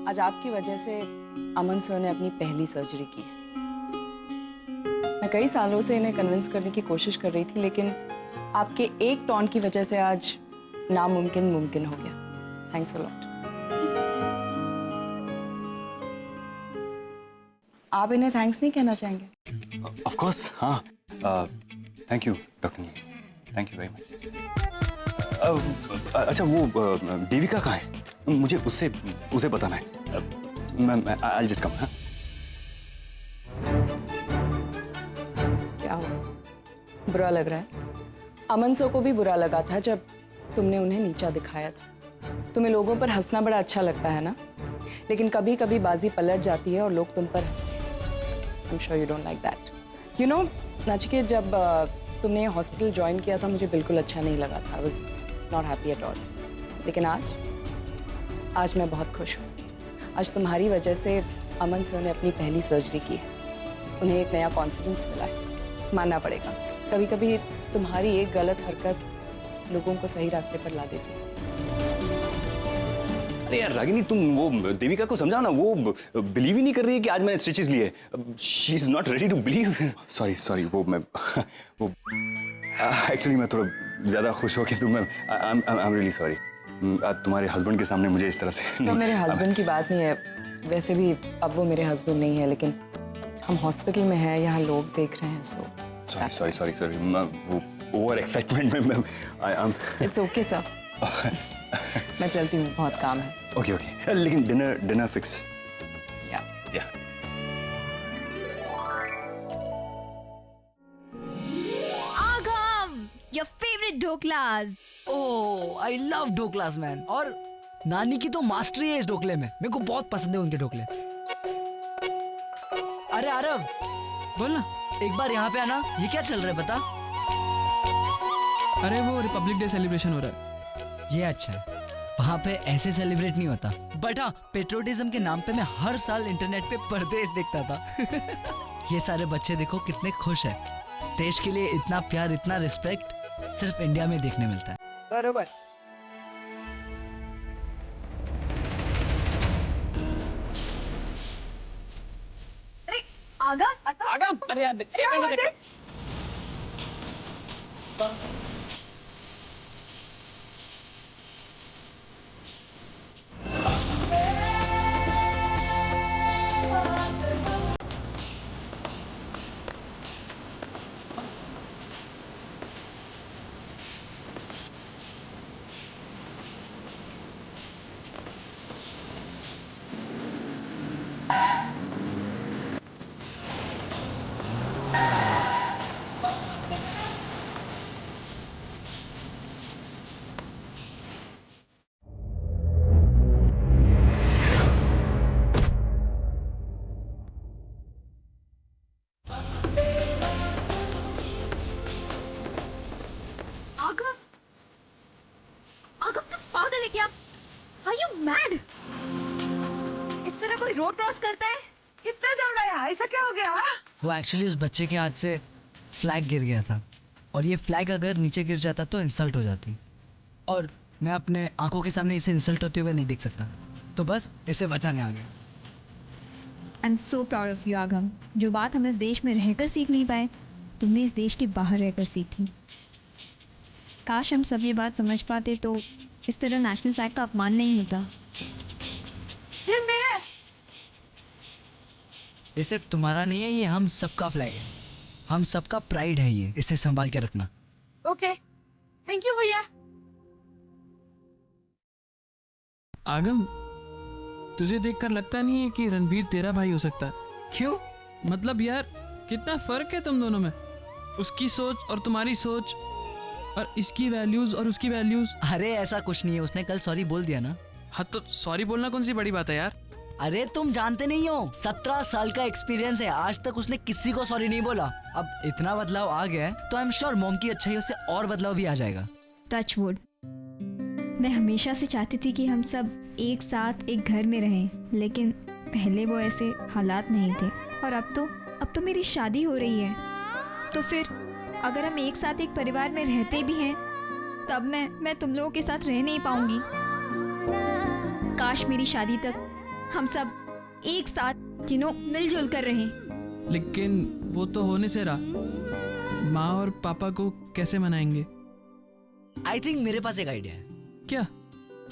आज आपकी वजह से अमन सर ने अपनी पहली सर्जरी की है। मैं कई सालों से इन्हें कन्विंस करने की कोशिश कर रही थी, लेकिन आपके एक टॉन्ट की वजह से आज नामुमकिन मुमकिन हो गया। Thanks a lot. आप इन्हें थैंक्स नहीं कहना चाहेंगे? ऑफ कोर्स, हाँ। Thank you doctor knee, thank you very much. अच्छा, वो देविका कहाँ है? मुझे उसे बताना है। मैं I'll just come, हाँ? क्या हुआ? बुरा लग रहा है? अमन सर को भी बुरा लगा था जब तुमने उन्हें नीचा दिखाया था। तुम्हें लोगों पर हंसना बड़ा अच्छा लगता है ना? लेकिन कभी कभी बाजी पलट जाती है और लोग तुम पर हंसते हैं। I'm sure you don't like that. You know, Nachiket, जब तुमने ये हॉस्पिटल ज्वाइन किया था मुझे बिल्कुल अच्छा नहीं लगा था। I was not happy at all. लेकिन आज मैं बहुत खुश हूँ। आज तुम्हारी वजह से अमन सर ने अपनी पहली सर्जरी की है। उन्हें एक नया कॉन्फिडेंस मिला है, मानना पड़ेगा। कभी कभी तुम्हारी एक गलत हरकत लोगों को सही रास्ते पर ला देती है। अरे यार रागिनी, तुम वो देविका को समझाओ ना, वो बिलीव ही नहीं कर रही है कि आज मैंने स्टिचेस लिए। She is not ready to believe. Sorry, वो एक्चुअली मैं थोड़ा ज्यादा खुश हो के आई एम रियली सॉरी। तुम्हारे हस्बैंड के सामने मुझे इस तरह से सर, मेरे हस्बैंड की बात नहीं है। वैसे भी अब वो मेरे हस्बैंड नहीं है, लेकिन हम हॉस्पिटल में हैं, यहाँ लोग देख रहे हैं। सॉरी वो ओवर एक्साइटमेंट में मैं इट्स ओके सर। मैं चलती हूँ, बहुत काम है। ओके, लेकिन डिनर फिक्स। या Agam, your favorite dhoklas. Oh, I love dhoklas man. और नानी की तो मास्टरी है इस ढोकले में। मेरे को बहुत पसंद है उनके ढोकले। अरे आरव, बोल ना। एक बार यहाँ पे आना। ये क्या चल रहा है बता? अरे वो रिपब्लिक डे सेलिब्रेशन हो रहा है। ये अच्छा है। वहाँ पे ऐसे सेलिब्रेट नहीं होता, बट हाँ, पेट्रोटिज्म के नाम पे मैं हर साल इंटरनेट पे परदेश देखता था। ये सारे बच्चे देखो कितने खुश हैं। देश के लिए इतना प्यार, इतना रिस्पेक्ट सिर्फ इंडिया में देखने मिलता है। बरोबर। आगम, अरे यार, आगम तुम पागल है क्या? Are you mad? इस तरह कोई रोड क्रॉस करता है? कितना दौड़ाया? ऐसा क्या हो गया? वो एक्चुअली उस बच्चे के हाथ से फ्लैग गिर गया था, और ये फ्लैग अगर नीचे गिर जाता तो इंसल्ट हो जाती, और मैं अपने आंखों के सामने इसे इंसल्ट होते हुए नहीं देख सकता, तो बस इसे बचाने आ गया। I am so proud of you आगम। जो बात हम इस देश में रहकर सीख नहीं पाए, तुमने इस देश के बाहर रहकर सीखी। काश हम सब ये बात समझ पाते तो इस तरह नेशनल फ्लैग का अपमान नहीं होता। ये सिर्फ तुम्हारा नहीं है, ये हम सबका फ्लैग है, हम सबका प्राइड है। ये इसे संभाल के रखना। ओके, थैंक यू भैया। आगम, तुझे देखकर लगता नहीं है कि रणबीर तेरा भाई हो सकता है? क्यों? मतलब यार, कितना फर्क है तुम दोनों में। उसकी सोच और तुम्हारी सोच, और इसकी वैल्यूज और उसकी वैल्यूज। अरे ऐसा कुछ नहीं है, उसने कल सॉरी बोल दिया ना। हाँ तो सॉरी बोलना कौन सी बड़ी बात है यार। अरे तुम जानते नहीं हो, 17 साल का एक्सपीरियंस है, आज तक उसने किसी को सॉरी नहीं बोला। अब इतना बदलाव आ गया है तो आई एम श्योर मॉम की अच्छाइयों से और बदलाव भी आ जाएगा। Touch wood. मैं हमेशा से चाहती थी कि हम सब एक साथ एक घर में रहें, लेकिन पहले वो ऐसे हालात नहीं थे, और अब तो मेरी शादी हो रही है। तो फिर अगर हम एक साथ एक परिवार में रहते भी हैं, तब मैं तुम लोगों के साथ रह नहीं पाऊंगी। काश मेरी शादी तक हम सब एक साथ मिलजुल कर रहें। लेकिन वो तो होने से रहा। माँ और पापा को कैसे मनाएंगे? आई थिंक मेरे पास एक आइडिया है। क्या?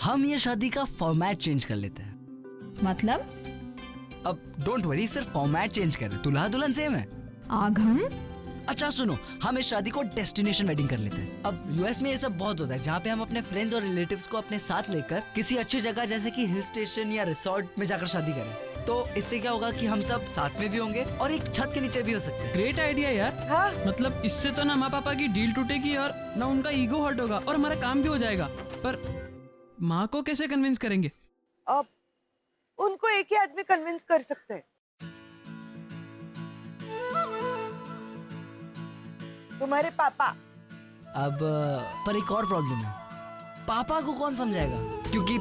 हम ये शादी का फॉर्मेट चेंज कर लेते हैं। मतलब? अब डोंट वरी, सिर्फ फॉर्मेट चेंज कर रहे, दूल्हा दुल्हन सेम है। आगम? अच्छा सुनो, हम इस शादी को डेस्टिनेशन वेडिंग कर लेते हैं। अब यूएस में ये सब बहुत होता है, जहाँ पे हम अपने फ्रेंड्स और रिलेटिव्स को अपने साथ लेकर किसी अच्छी जगह जैसे कि हिल स्टेशन या रिसोर्ट में जाकर शादी करें। तो इससे क्या होगा कि हम सब साथ में भी होंगे और एक छत के नीचे भी हो सकते हैं। ग्रेट आइडिया यार। हाँ। मतलब इससे तो ना माँ पापा की डील टूटेगी और ना उनका ईगो हर्ट होगा और हमारा काम भी हो जाएगा। पर माँ को कैसे कन्विंस करेंगे? अब उनको एक ही आदमी कन्विंस कर सकते हैं। तुम्हारे पापा। अब पर एक और प्रॉब्लम है, पापा को कौन समझाएगा? क्योंकि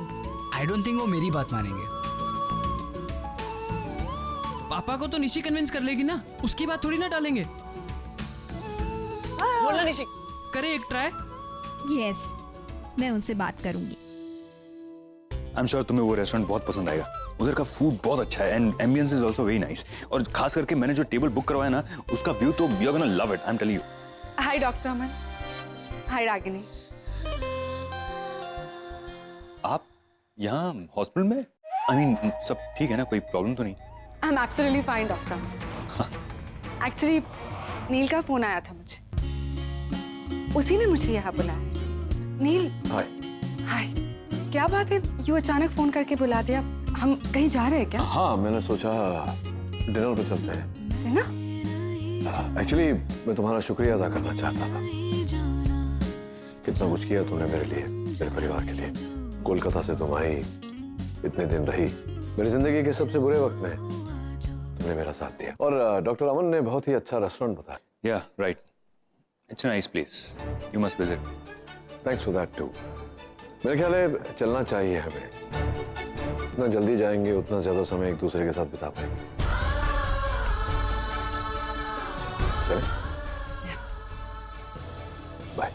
आई डोंट थिंक वो मेरी बात मानेंगे। पापा को तो निशी कन्विंस कर लेगी ना, उसकी बात थोड़ी ना टालेंगे। बोलना निशी। करे एक ट्राई। यस, मैं उनसे बात करूंगी। आई एम श्योर तुम्हें वो रेस्टोरेंट बहुत पसंद आएगा। उधर का फूड बहुत अच्छा है and ambience is also very nice. और खास करके मैंने जो टेबल बुक करवाया ना, उसका व्यू तो you are gonna love it, I am telling you. Hi doctor Aman. Hi Ragini. आप यहाँ हॉस्पिटल में? आई मीन सब ठीक है ना, कोई प्रॉब्लम तो नहीं? I am absolutely fine doctor. Actually Neel का फोन आया था मुझे, उसी ने मुझे यहाँ बुलाया। नील। हाय। हाय। क्या बात है, यूँ अचानक फोन करके बुला दिया? हम कहीं जा रहे हैं क्या? हाँ, मैंने सोचा डिनर पे चलते हैं। है ना? एक्चुअली मैं तुम्हारा शुक्रिया अदा करना चाहता था। कितना कुछ किया तुमने मेरे लिए, मेरे परिवार के लिए। कोलकाता से तुम आई, इतने दिन रही, मेरी जिंदगी के सबसे बुरे वक्त में तुमने मेरा साथ दिया। और डॉक्टर अमन ने बहुत ही अच्छा रेस्टोरेंट बताया। Yeah right, it's a nice place, you must visit. Thanks for that too. मेरे ख्याल है चलना चाहिए हमें। जितना जल्दी जाएंगे उतना ज्यादा समय एक दूसरे के साथ बिता पाएंगे। चलें? बाय।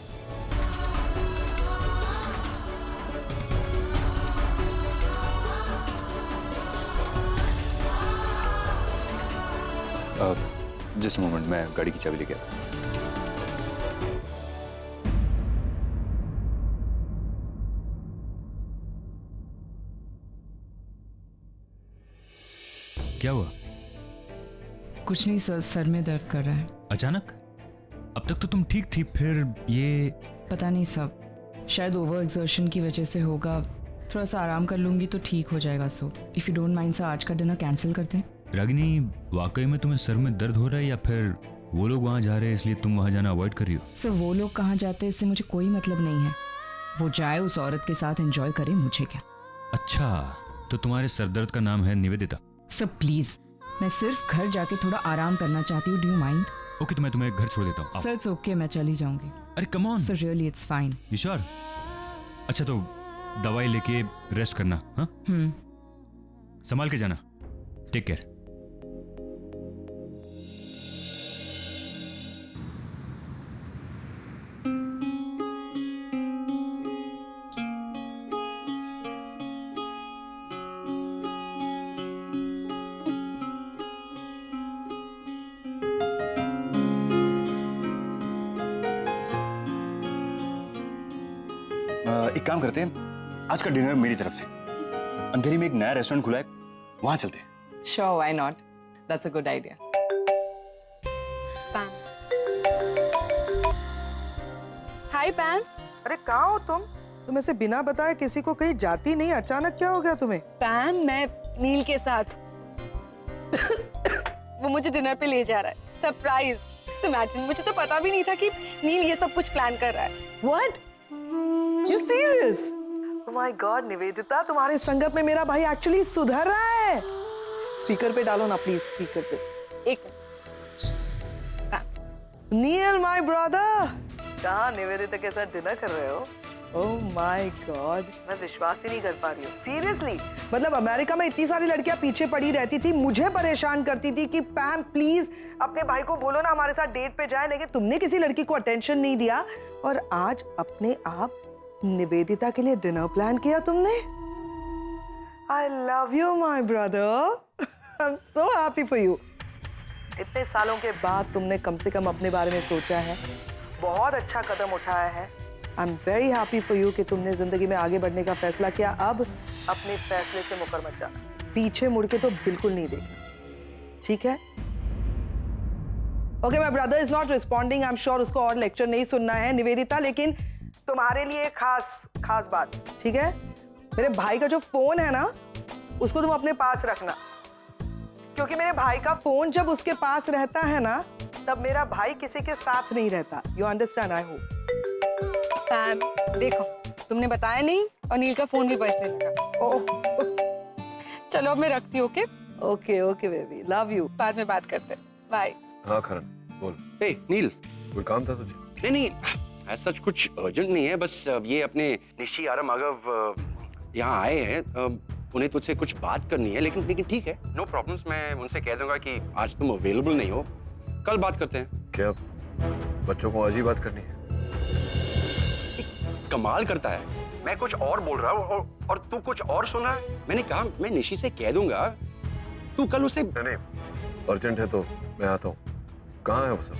जस्ट अ मोमेंट, मैं गाड़ी की चाबी लेके आता हूँ। क्या हुआ? कुछ नहीं सर, सर में दर्द कर रहा है। अचानक? अब तक तो तुम ठीक थी, फिर ये? पता नहीं सब, शायद ओवर एक्सर्शन की वजह से होगा। थोड़ा सा आराम कर लूंगी तो ठीक हो जाएगा। So if you don't mind sir, आज का डिनर कैंसिल करते हैं। रागिनी, वाकई में तुम्हें सर में दर्द हो रहा है या फिर वो लोग वहाँ जा रहे हैं इसलिए तुम वहाँ जाना अवॉइड कर रही हो? सर वो लोग कहाँ जाते हैं इससे मुझे कोई मतलब नहीं है। वो जाए उस औरत के साथ एंजॉय करे, मुझे क्या। अच्छा, तो तुम्हारे सर दर्द का नाम है निवेदिता? सर प्लीज, मैं सिर्फ घर जाके थोड़ा आराम करना चाहती हूँ। Do you mind? ओके, तो मैं तुम्हें घर छोड़ देता हूँ। सर इट्स ओके, मैं चली जाऊंगी। अरे come on sir, really it's fine. You sure? अच्छा तो दवाई लेके रेस्ट करना। हाँ, संभाल के जाना। Take care. एक काम करते हैं, आज का डिनर मेरी तरफ से। अंधेरी में एक नया रेस्टोरेंट खुला है, वहां चलते हैं। Sure, why not? That's a good idea. पैम। हाय पैम। अरे कहाँ हो तुम ऐसे बिना बताए किसी को कहीं जाती नहीं, अचानक क्या हो गया तुम्हें? पैम, मैं नील के साथ। वो मुझे डिनर पे ले जा रहा है, सरप्राइज। इमेजिन, मुझे तो पता भी नहीं था कि नील ये सब कुछ प्लान कर रहा है। What? You serious? Oh my God, Nivedita, तुम्हारे संगत में मेरा भाई एक्चुअली सुधर रहा है। स्पीकर पे डालो ना प्लीज, स्पीकर पे। एक नील माय ब्रदर, कहाँ निवेदिता के साथ डिनर कर रहे हो? ओह माय गॉड, मैं विश्वास ही नहीं कर पा रही हूँ। सीरियसली, मतलब अमेरिका में इतनी सारी लड़कियां पीछे पड़ी रहती थी, मुझे परेशान करती थी कि पैम प्लीज अपने भाई को बोलो ना हमारे साथ डेट पे जाए, लेकिन तुमने किसी लड़की को अटेंशन नहीं दिया और आज अपने आप निवेदिता के लिए डिनर प्लान किया तुमने। I love you, my brother. I'm so happy for you. इतने सालों के बाद तुमने कम से कम अपने बारे में सोचा है, बहुत अच्छा कदम उठाया है. I'm very happy for you कि तुमने जिंदगी में आगे बढ़ने का फैसला किया. अब अपने फैसले से मुकर मत जाना. पीछे मुड़ के तो बिल्कुल नहीं देखना. ठीक है? Okay, my brother is not responding. I'm sure उसको और लेक्चर नहीं सुनना है निवेदिता, लेकिन तुम्हारे लिए खास बात. ठीक है? मेरे भाई का जो फोन है ना, उसको तुम अपने पास रखना, क्योंकि मेरे भाई का फोन जब उसके पास रहता है ना, तब मेरा भाई किसी के साथ नहीं रहता. You understand? I hope. Pam, देखो तुमने बताया नहीं और नील का फोन भी बजने लगा. ओह, चलो अब मैं रखती हूँ. Okay okay okay baby, love you. बाद में बात करते हैं. बाय. हाँ करण, बोल. ए नील, कोई काम था तुझे? नहीं नहीं, ऐसा कुछ अर्जेंट नहीं है. बस ये अपने निशी आरम अगव यहाँ आए हैं. उन्हें तुझसे कुछ बात करनी है. लेकिन ठीक है, नो प्रॉब्लम्स. मैं उनसे कह दूंगा कि आज तुम अवेलेबल नहीं हो, कल बात करते हैं. क्या बच्चों को आज ही बात करनी है? कमाल करता है. मैं कुछ और बोल रहा हूँ और तू कुछ और सुन रहा है. मैंने कहा मैं निशी से कह दूंगा, तू कल उसे. नहीं, अर्जेंट है तो मैं आता हूँ. कहाँ है वो सब?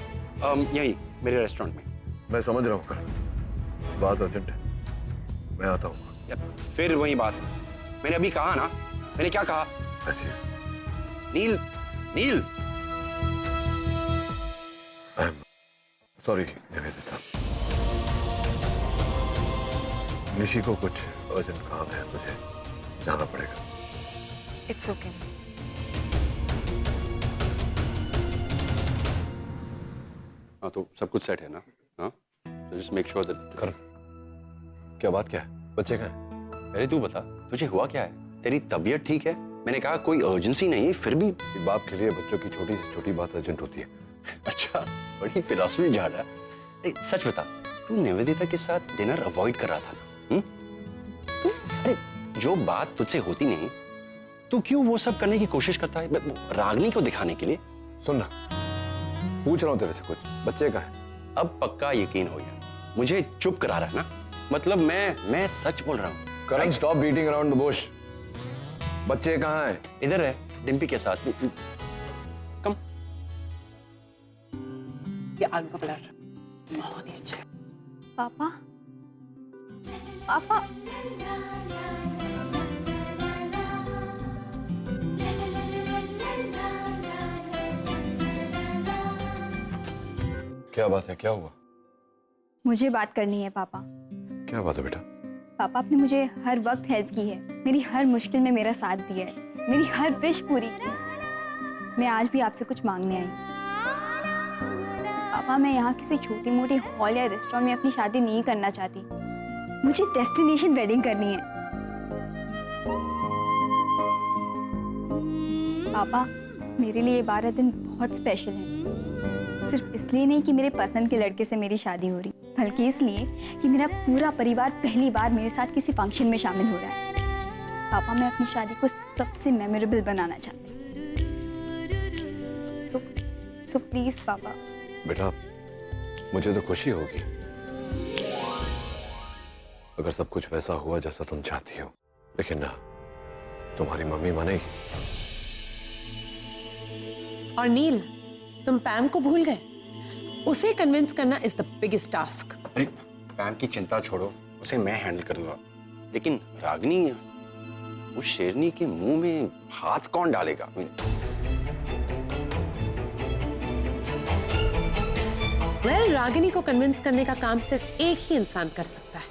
यही मेरे रेस्टोरेंट में. मैं समझ रहा हूँ करण, बात अर्जेंट है, मैं आता हूँ. फिर वही बात. मैंने अभी कहा ना, मैंने क्या कहा? ऐसी नील, नील. सॉरी निवेदिता, निशी को कुछ अर्जेंट काम है, मुझे जाना पड़ेगा. It's okay. हाँ तो सब कुछ सेट है ना? हाँ, जस्ट मेक श्योर दैट. करण, क्या बात क्या है? बच्चे कहाँ हैं? अरे तू बता, तुझे हुआ क्या है? तेरी तबीयत ठीक है? मैंने कहा कोई अर्जेंसी नहीं, फिर भी. बाप के लिए बच्चों की छोटी से छोटी बात अर्जेंट होती है. अच्छा, बड़ी फिलॉसफी झाड़ रहा है. सच बता, तू निवेदिता के साथ डिनर अवॉइड कर रहा था ना? अरे जो बात तुझसे होती नहीं, तू क्यों वो सब करने की कोशिश करता है? रागनी को दिखाने के लिए. सुन ना, पूछ रहा हूँ तेरे से कुछ. बच्चे कहाँ हैं? अब पक्का यकीन हो गया, मुझे चुप करा रहा है ना? मतलब मैं सच बोल रहा हूँ. Karan, stop beating around the bush. बच्चे कहाँ हैं? इधर है, डिम्पी के साथ. कम. ये आलू का पराठा बहुत ही अच्छा है. पापा, पापा. क्या बात है? क्या हुआ? मुझे बात करनी है पापा. क्या बात है बेटा? पापा, आपने मुझे हर वक्त हेल्प की है, मेरी हर मुश्किल में मेरा साथ दिया है, मेरी हर विश पूरी की. मैं आज भी आपसे कुछ मांगने आई हूँ. पापा, मैं यहाँ किसी छोटी मोटी हॉल या रेस्टोरेंट में अपनी शादी नहीं करना चाहती. मुझे डेस्टिनेशन वेडिंग करनी है. पापा, मेरे लिए 12 दिन बहुत स्पेशल है. सिर्फ इसलिए नहीं कि मेरे पसंद के लड़के से मेरी शादी हो रही, बल्कि इसलिए कि मेरा पूरा परिवार पहली बार मेरे साथ किसी फंक्शन में शामिल हो रहा है. पापा, मैं अपनी शादी को सबसे मेमोरेबल बनाना चाहती हूँ. सो प्लीज पापा. बेटा, मुझे तो खुशी होगी अगर सब कुछ वैसा हुआ जैसा तुम चाहती हो, लेकिन ना, तुम्हारी मम्मी मानेगी? और नील, तुम पैम को भूल गए? उसे कन्विंस करना इज द बिगेस्ट टास्क. अरे पैम की चिंता छोड़ो, उसे मैं हैंडल करूंगा. लेकिन रागिनी, उस शेरनी के मुंह में हाथ कौन डालेगा? वेल, रागिनी को कन्विंस करने का काम सिर्फ एक ही इंसान कर सकता है.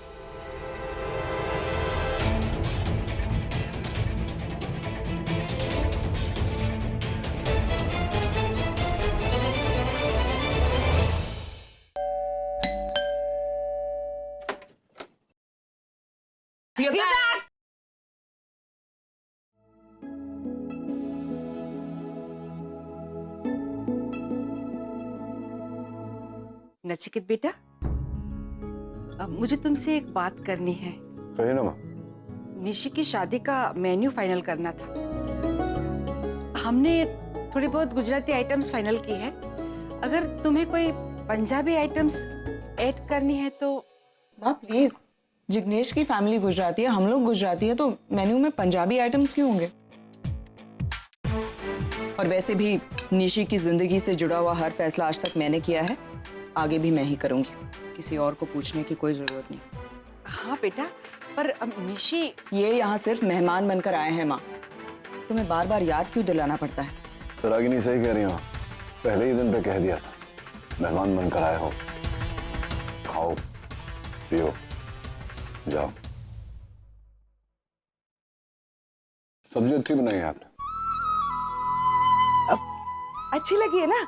नचिकेत बेटा, अब मुझे तुमसे एक बात करनी है. कहिए ना माँ. निशी की शादी का मेन्यू फाइनल करना था. हमने थोड़ी बहुत गुजराती आइटम्स फाइनल की है. अगर तुम्हें कोई पंजाबी आइटम्स ऐड करनी है तो. माँ प्लीज, जिग्नेश की फैमिली गुजराती है, हम लोग गुजराती है, तो मेन्यू में पंजाबी आइटम्स क्यों होंगे? और वैसे भी निशी की जिंदगी से जुड़ा हुआ हर फैसला आज तक मैंने किया है, आगे भी मैं ही करूंगी। किसी और को पूछने की कोई जरूरत नहीं। हाँ बेटा, पर निशी ये यहाँ सिर्फ मेहमान बनकर आए हैं माँ। तुम्हें बार बार याद क्यों दिलाना पड़ता है? तो रागिनी सही कह रही हो, पहले ही दिन पे कह दिया था मेहमान बनकर आए हो, खाओ पियो जाओ। सब्जी अच्छी बनाई है आपने। अच्छी लगी है ना,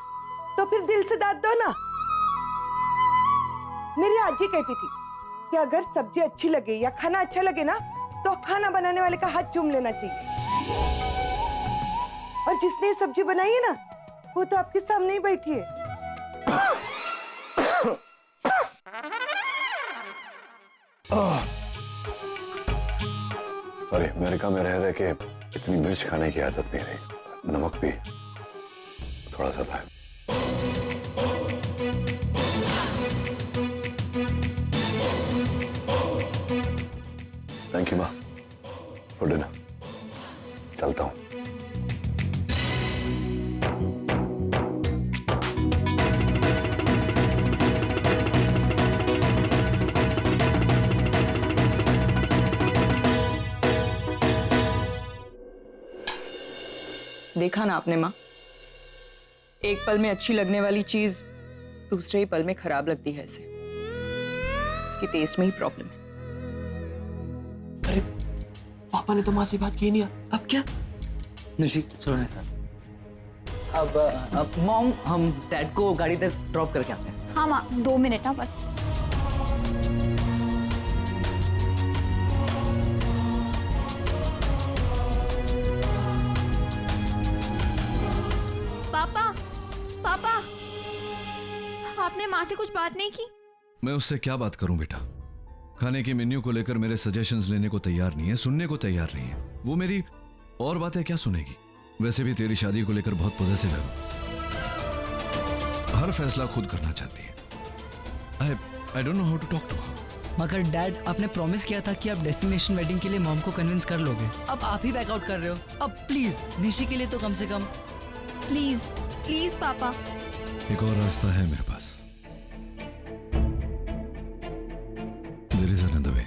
तो फिर दिल से दाद दो ना। मेरी आजी कहती थी कि अगर सब्जी अच्छी लगे या खाना अच्छा लगे ना, तो खाना बनाने वाले का हाथ चूम लेना चाहिए। और जिसने ये सब्जी बनाई है ना, वो तो आपके सामने ही बैठी है। सॉरी, अमेरिका में रह रहे के इतनी मिर्च खाने की आदत नहीं रही, नमक भी थोड़ा सा था। थैंक यू माँ फॉर डिनर। चलता हूँ। देखा ना आपने माँ, एक पल में अच्छी लगने वाली चीज दूसरे ही पल में खराब लगती है। ऐसे इसकी टेस्ट में ही प्रॉब्लम है। अरे पापा ने तो माँ से बात की नहीं, अब क्या? निशी चलो मेरे साथ। अब मॉम, हम डैड को गाड़ी तक ड्रॉप करके आते हैं। हाँ माँ, 2 मिनट ना बस। पापा, पापा, आपने माँ से कुछ बात नहीं की? मैं उससे क्या बात करूं बेटा? खाने के मेन्यू को लेकर मेरे सजेशंस लेने को तैयार नहीं है, सुनने को तैयार नहीं है। वो मेरी और बातें क्या सुनेगी? वैसे भी तेरी शादी को लेकर बहुत पॉजिटिव है, हर फैसला खुद करना चाहती है। I don't know how to talk to her. मगर डैड, आपने प्रॉमिस किया था कि आप डेस्टिनेशन वेडिंग के लिए मॉम को कन्विंस कर लोगे। अब आप ही बैकआउट कर रहे हो। अब प्लीज निशी के लिए तो कम से कम। प्लीज प्लीज पापा। एक और रास्ता है मेरे पास। There is another way.